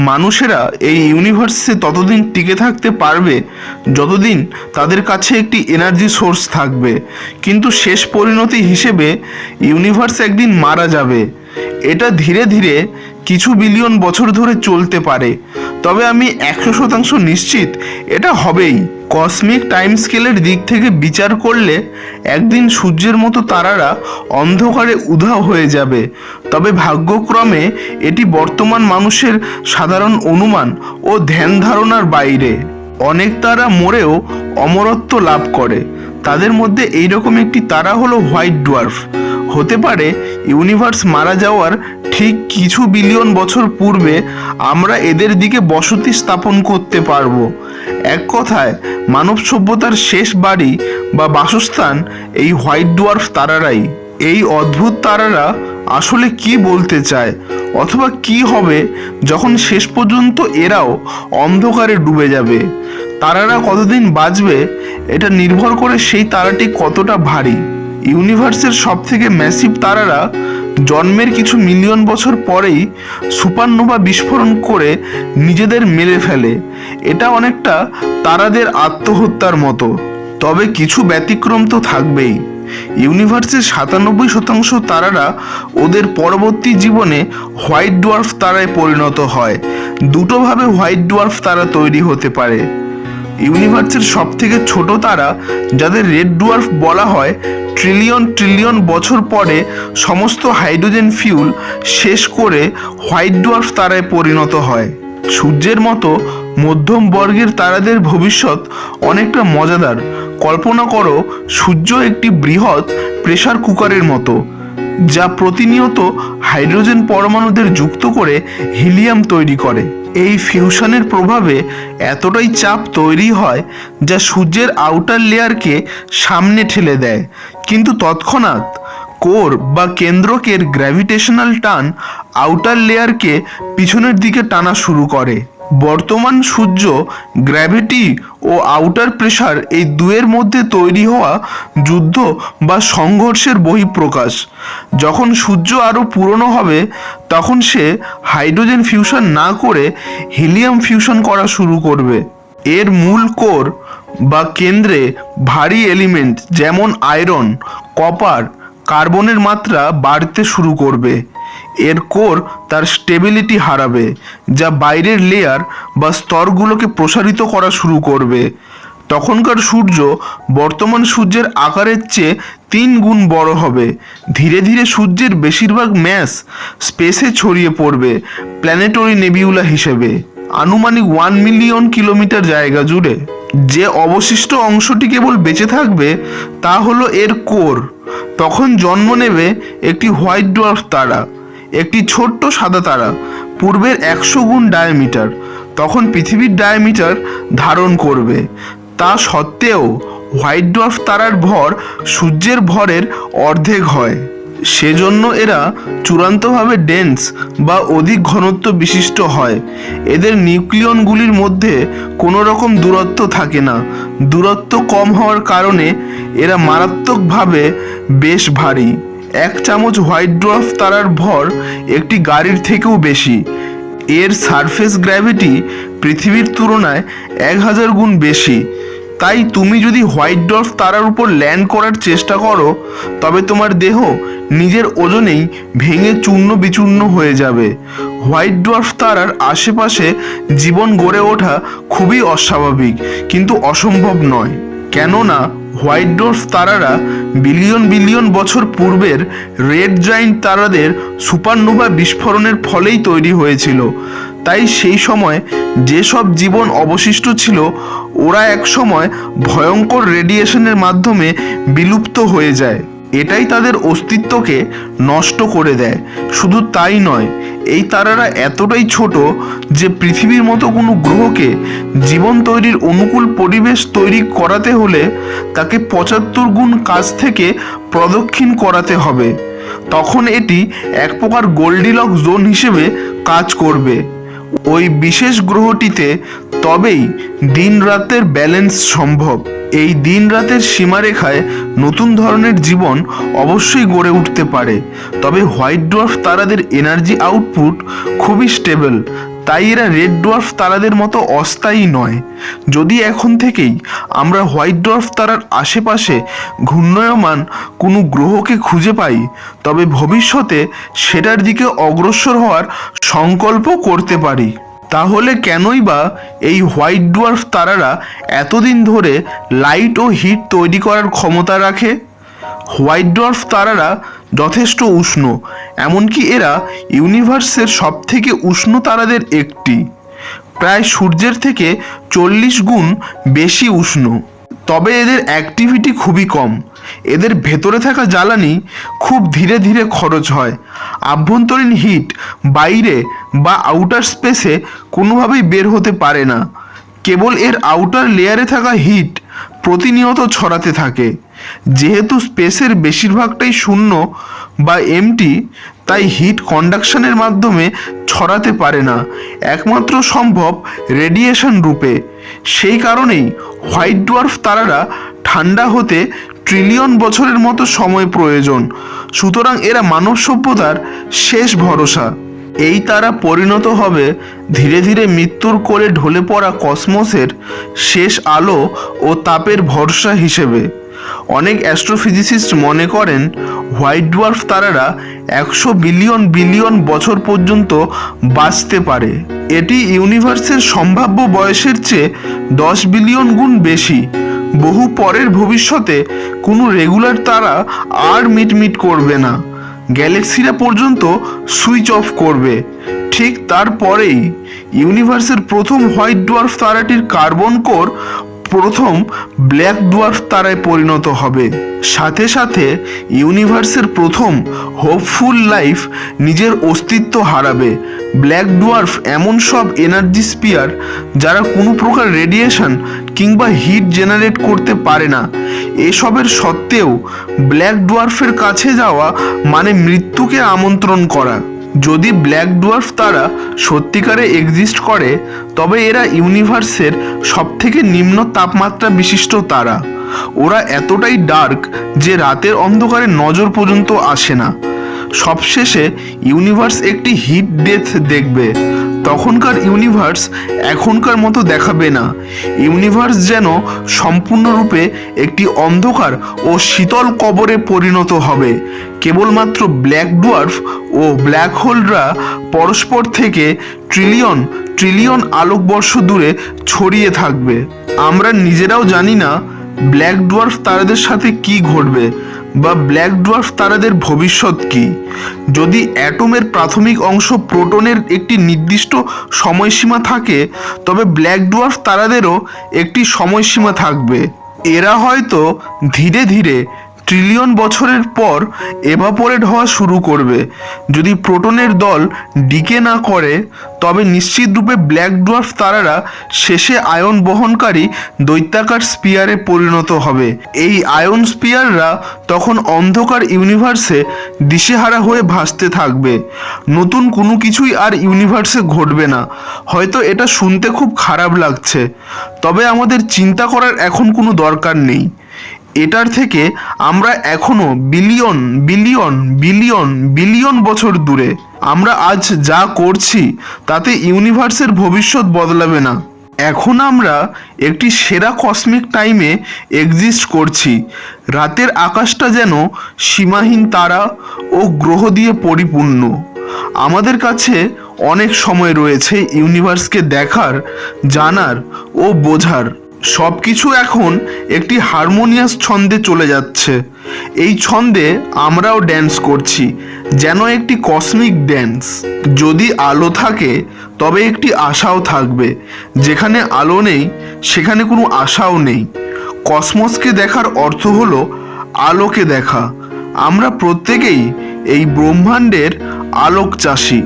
মানুষেরা এই ইউনিভার্সে ততদিন টিকে থাকতে পারবে যতদিন তাদের কাছে একটি এনার্জি সোর্স থাকবে, কিন্তু শেষ পরিণতি হিসেবে ইউনিভার্স একদিন মারা যাবে। এটা ধীরে ধীরে কিছু বিলিয়ন বছর ধরে চলতে পারে, তবে আমি 100% নিশ্চিত এটা হবেই। কসমিক টাইম স্কেলের দিক থেকে বিচার করলে একদিন সূর্যের মতো তারারা অন্ধকারে উধাও হয়ে যাবে, তবে ভাগ্যক্রমে এটি বর্তমান মানুষের সাধারণ অনুমান ও ধ্যান ধারণার বাইরে। অনেক তারা মরেও অমরত্ব লাভ করে, তাদের মধ্যে এইরকম একটি তারা হলো হোয়াইট ডোয়ার্ফ। হতে পারে ইউনিভার্স মারা যাওয়ার ঠিক কিছু বিলিয়ন বছর পূর্বে আমরা এদের দিকে বসতি স্থাপন করতে পারবো। এক কথায় মানব সভ্যতার শেষ বাড়ি বা বাসস্থান এই হোয়াইট ডোয়ার্ফ তারারাই। এই অদ্ভুত তারারা আসলে কি বলতে চায়, অথবা কি হবে যখন শেষ পর্যন্ত এরাও অন্ধকারে ডুবে যাবে? তারারা কতদিন বাঁচবে এটা নির্ভর করে সেই তারাটি কতটা ভারী। ইউনিভার্সের সবথেকে ম্যাসিভ তারারা জন্মের কিছু মিলিয়ন বছর পরেই সুপারনোভা বিস্ফোরণ করে নিজেদের মেরে ফেলে। এটা অনেকটা তারাদের আত্মহত্যার মতো। তবে কিছু ব্যতিক্রম তো থাকবেই। ইউনিভার্সের 97% তারারা ওদের পরবর্তী জীবনে হোয়াইট ডোয়ার্ফ তারায় পরিণত হয়। দুটোভাবে হোয়াইট ডোয়ার্ফ তারা তৈরি হতে পারে। ইউনিভার্সের সবথেকে ছোট তারা, যাদের রেড ডোয়ার্ফ বলা হয়, ট্রিলিয়ন ট্রিলিয়ন বছর পরে সমস্ত হাইড্রোজেন ফিউল শেষ করে হোয়াইট ডোয়ার্ফ তারায় পরিণত হয়। সূর্যের মতো মধ্যম বর্গের তারাদের ভবিষ্যৎ অনেকটা মজাদার। কল্পনা করো, সূর্য একটি বৃহৎ প্রেসার কুকারের মতো, যা প্রতিনিয়ত হাইড্রোজেন পরমাণুদের যুক্ত করে হিলিয়াম তৈরি করে। এই ফিউশনের প্রভাবে এতটাই চাপ তৈরি হয় যা সূর্যের আউটার লেয়ারকে সামনে ঠেলে দেয়, কিন্তু তৎক্ষণাৎ কোর বা কেন্দ্রকের গ্র্যাভিটেশনাল টান আউটার লেয়ারকে পিছনের দিকে টানা শুরু করে। বর্তমান সূর্য গ্র্যাভিটি ও আউটার প্রেসার এই দুয়ের মধ্যে তৈরি হওয়া যুদ্ধ বা সংঘর্ষের বহিঃপ্রকাশ। যখন সূর্য আরও পুরনো হবে তখন সে হাইড্রোজেন ফিউশন না করে হিলিয়াম ফিউশন করা শুরু করবে। এর মূল কোর বা কেন্দ্রে ভারী এলিমেন্ট যেমন আয়রন, কপার, কার্বনের মাত্রা বাড়তে শুরু করবে। এর কোর তার স্টেবিলিটি হারাবে, যা বাইরের লেয়ার বা স্তরগুলোকে প্রসারিত করা শুরু করবে। তখনকার সূর্য বর্তমান সূর্যের আকারের চেয়ে 3 গুণ বড় হবে। ধীরে ধীরে সূর্যের বেশিরভাগ ম্যাস স্পেসে ছড়িয়ে পড়বে প্ল্যানেটরি নেবিউলা হিসেবে, আনুমানিক 1 মিলিয়ন কিলোমিটার জায়গা জুড়ে। যে অবশিষ্ট অংশটি কেবল বেঁচে থাকবে তা হলো এর কোর। তখন জন্ম নেবে একটি হোয়াইট ডোয়ার্ফ তারা, একটি ছোট্ট সাদা তারা, পূর্বের 100 গুণ ডায়ামিটার। তখন পৃথিবীর ডায়ামিটার ধারণ করবে। তা সত্ত্বেও হোয়াইট ডোয়ার্ফ তারার ভর সূর্যের ভরের অর্ধেক হয়। সেজন্য এরা চূড়ান্তভাবে ডেন্স বা অধিক ঘনত্ব বিশিষ্ট হয়। এদের নিউক্লিয়নগুলির মধ্যে কোনো রকম দূরত্ব থাকে না। দূরত্ব কম হওয়ার কারণে এরা মারাত্মকভাবে বেশ ভারী। 1 চামচ হোয়াইট ডোয়ার্ফ তারার ভর একটি গাড়ির থেকেও বেশি। এর সারফেস গ্র্যাভিটি পৃথিবীর তুলনায় 1000 গুণ বেশি। তাই তুমি যদি হোয়াইট ডোয়ার্ফ তারার উপর ল্যান্ড করার চেষ্টা করো তবে তোমার দেহ নিজের ওজনেই ভেঙে চূর্ণ বিচূর্ণ হয়ে যাবে। হোয়াইট ডোয়ার্ফ তারার আশেপাশে জীবন গড়ে ওঠা খুবই অস্বাভাবিক, কিন্তু অসম্ভব নয়। কেননা হোয়াইট ডোয়ার্ফ তারারা বিলিয়ন বিলিয়ন বছর পূর্বের রেড জায়ান্ট তারাদের সুপারনোভা বিস্ফোরণের ফলেই তৈরি হয়েছিল। তাই সেই সময় যেসব জীবন অবশিষ্ট ছিল ওরা এক সময় ভয়ঙ্কর রেডিয়েশনের মাধ্যমে বিলুপ্ত হয়ে যায়। এটাই তাদের অস্তিত্বকে নষ্ট করে দেয়। শুধু তাই নয়, এই তারারা এতটাই ছোট যে পৃথিবীর মতো কোনো গ্রহকে জীবন তৈরির অনুকূল পরিবেশ তৈরি করাতে হলে তাকে 75 গুণ কাছ থেকে প্রদক্ষিণ করাতে হবে। তখন এটি এক প্রকার গোল্ডিলক জোন হিসেবে কাজ করবে। ওই বিশেষ গ্রহটিতে তবেই দিন রাতের ব্যালেন্স সম্ভব। এই দিন রাতের সীমারেখায় নতুন ধরনের জীবন অবশ্যই গড়ে উঠতে পারে। তবে হোয়াইট ডোয়ার্ফ তারাদের এনার্জি আউটপুট খুবই স্টেবল। তাই এরা রেড ডোয়ার্ফ তারাদের মতো অস্থায়ী নয়। যদি এখন থেকেই আমরা হোয়াইট ডোয়ার্ফ তারার আশেপাশে ঘূর্ণায়মান কোনো গ্রহকে খুঁজে পাই, তবে ভবিষ্যতে সেটার দিকে অগ্রসর হওয়ার সংকল্প করতে পারি। তাহলে কেনই বা এই হোয়াইট ডোয়ার্ফ তারারা এতদিন ধরে লাইট ও হিট তৈরি করার ক্ষমতা রাখে? হোয়াইট ডোয়ার্ফ তারারা যথেষ্ট উষ্ণ, এমনকি এরা ইউনিভার্সের সবথেকে উষ্ণ তারাদের একটি, প্রায় সূর্যের থেকে 40 গুণ বেশি উষ্ণ। তবে এদের অ্যাক্টিভিটি খুবই কম। এদের ভেতরে থাকা জ্বালানি খুব ধীরে ধীরে খরচ হয়। আভ্যন্তরীণ হিট বাইরে বা আউটার স্পেসে কোনোভাবেই বের হতে পারে না। কেবল এর আউটার লেয়ারে থাকা হিট প্রতিনিয়ত ছড়াতে থাকে। যেহেতু স্পেসের বেশিরভাগটাই শূন্য বা এমটি, তাই হিট কন্ডাকশনের মাধ্যমে ছড়াতে পারে না, একমাত্র সম্ভব রেডিয়েশন রূপে। সেই কারণেই হোয়াইট ডোয়ার্ফ তারারা ঠান্ডা হতে ট্রিলিয়ন বছরের মতো সময় প্রয়োজন। সুতরাং এরা মানব সভ্যতার শেষ ভরসা। এই তারা পরিণত হবে ধীরে ধীরে মৃত্যুর কোলে ঢলে পড়া কসমসের শেষ আলো ও তাপের ভরসা হিসেবে। অনেক অ্যাস্ট্রোফিজিসিস্ট মনে করেন হোয়াইট ডোয়ার্ফ তারারা 100 বিলিয়ন বিলিয়ন বছর পর্যন্ত বাঁচতে পারে। এটি ইউনিভার্সের সম্ভাব্য বয়সের চেয়ে 10 বিলিয়ন গুণ বেশি। বহু পরের ভবিষ্যতে কোনো রেগুলার তারা আর মিটমিট করবে না, গ্যালাক্সিরা পর্যন্ত সুইচ অফ করবে। ঠিক তারপরেই ইউনিভার্সের প্রথম হোয়াইট ডোয়ার্ফ তারাটির কার্বন কোর প্রথম ব্ল্যাক ডোয়ার্ফ তারায় পরিণত হবে। সাথে সাথে ইউনিভার্সের প্রথম হোপফুল লাইফ নিজের অস্তিত্ব হারাবে। ব্ল্যাক ডোয়ার্ফ এমন সব এনার্জি স্পিয়ার যারা কোনো প্রকার রেডিয়েশন কিংবা হিট জেনারেট করতে পারে না। এসবের সত্ত্বেও ব্ল্যাক ডোয়ার্ফের কাছে যাওয়া মানে মৃত্যুকে আমন্ত্রণ করা। যদি ব্ল্যাক ডোয়ার্ফ তারা সত্যিকারে এক্সিস্ট করে, তবে এরা ইউনিভার্সের সবথেকে নিম্ন তাপমাত্রা বিশিষ্ট তারা। ওরা এতটাই ডার্ক যে রাতের অন্ধকারে নজর পর্যন্ত আসে না। সবশেষে ইউনিভার্স একটি হিট ডেথ দেখবে। তখনকার ইউনিভার্স এখনকার মতো দেখাবে না। ইউনিভার্স যেন সম্পূর্ণরূপে একটি অন্ধকার ও শীতল কবরে পরিণত হবে। কেবলমাত্র ব্ল্যাক ডোয়ার্ফ ও ব্ল্যাক হোলরা পরস্পর থেকে ট্রিলিয়ন ট্রিলিয়ন আলোকবর্ষ দূরে ছড়িয়ে থাকবে। আমরা নিজেরাও জানি না ব্ল্যাক ডোয়ার্ফ তারাদের সাথে কি ঘটবে বা ব্ল্যাক ডোয়ার্ফ তারাদের ভবিষ্যৎ কি। যদি অ্যাটমের প্রাথমিক অংশ প্রোটনের একটি নির্দিষ্ট সময়সীমা থাকে, তবে ব্ল্যাক ডোয়ার্ফ তারাদেরও একটি সময়সীমা থাকবে। এরা হয়তো ধীরে ধীরে ট্রিলিয়ন বছরের পর এভাপোরেট হওয়া শুরু করবে। যদি প্রোটনের দল ডিকে না করে, তবে নিশ্চিতরূপে ব্ল্যাক ডোয়ার্ফ তারারা শেষে আয়ন বহনকারী দৈত্যাকার স্পিয়ারে পরিণত হবে। এই আয়ন স্পিয়াররা তখন অন্ধকার ইউনিভার্সে দিশেহারা হয়ে ভাসতে থাকবে। নতুন কোনো কিছুই আর ইউনিভার্সে ঘটবে না। হয়তো এটা শুনতে খুব খারাপ লাগছে, তবে আমাদের চিন্তা করার এখন কোনো দরকার নেই। এটার থেকে আমরা এখনো বিলিয়ন বিলিয়ন বিলিয়ন বিলিয়ন বছর দূরে। আমরা আজ যা করছি তাতে ইউনিভার্সের ভবিষ্যৎ বদলাবে না। এখন আমরা একটি সেরা কসমিক টাইমে এক্সিস্ট করছি। রাতের আকাশটা যেন সীমাহীন তারা ও গ্রহ দিয়ে পরিপূর্ণ। আমাদের কাছে অনেক সময় রয়েছে ইউনিভার্সকে দেখার, জানার ও বোঝার। সব কিছু এখন একটি হারমোনিয়াস ছন্দে চলে যাচ্ছে। এই ছন্দে আমরাও ড্যান্স করছি, যেন একটি কসমিক ড্যান্স। যদি আলো থাকে তবে একটি আশাও থাকবে। যেখানে আলো নেই সেখানে কোনো আশাও নেই। কসমসকে দেখার অর্থ হলো আলোকে দেখা। আমরা প্রত্যেকেই এই ব্রহ্মাণ্ডের আলোক চাষী।